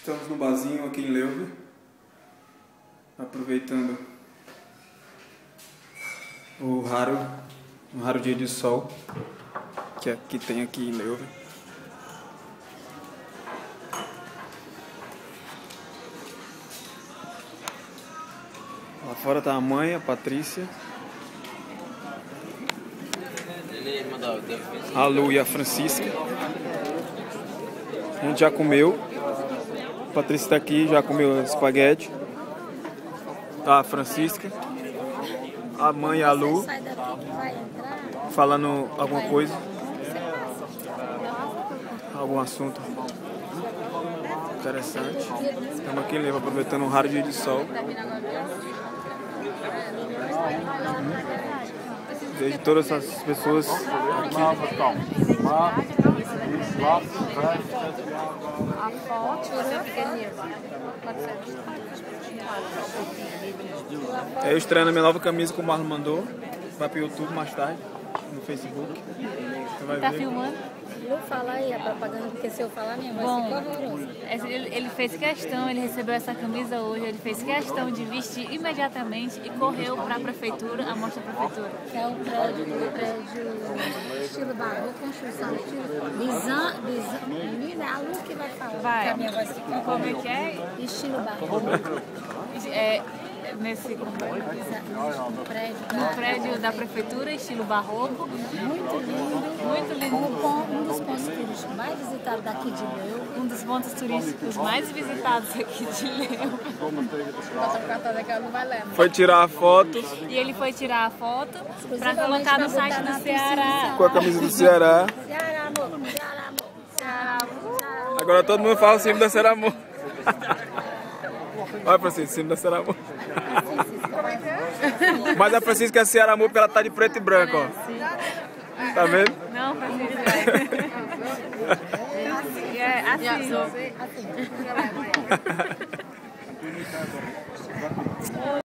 Estamos no barzinho aqui em Leuven, aproveitando um raro dia de sol que tem aqui em Leuven. Lá fora tá a mãe, a Patrícia, a Lu e a Francisca. A gente já comeu. A Patrícia tá aqui, já comeu espaguete. Tá a Francisca, a mãe e a Lu falando alguma coisa, algum assunto interessante. Estamos aqui em Leuven aproveitando um raro dia de sol. Vejo todas essas pessoas aqui. Eu estreando a minha nova camisa que o Marlon mandou. Vai pro YouTube mais tarde, no Facebook. Você vai ver. Filmando? Vou falar aí a propaganda, porque se eu falar, minha voz fica horrorosa. Ele fez questão, ele recebeu essa camisa hoje, ele fez questão de vestir imediatamente e correu para a prefeitura, a mostra da prefeitura. É um prédio estilo barroco, construção estilo menina, a Lu que vai falar. Vai. Que a minha voz fica Como é que é? estilo barroco. Nesse Um prédio da prefeitura, estilo barroco. muito lindo. Muito lindo. Um dos pontos turísticos mais visitados daqui de Leuven. Um dos pontos turísticos mais visitados aqui de Leuven. Foi tirar a foto E ele foi tirar a foto para colocar no site do Ceará. com a camisa do Ceará. Ceará, amor. Ceará, amor. Ceará, amor. Agora todo mundo fala assim da Ceará Amor. Olha, Francisco, cima da Ceará Amor. Mas a Francisca é Ceará Amor porque ela tá de preto e branco, ó. Tá vendo? Não, Francisco. É assim.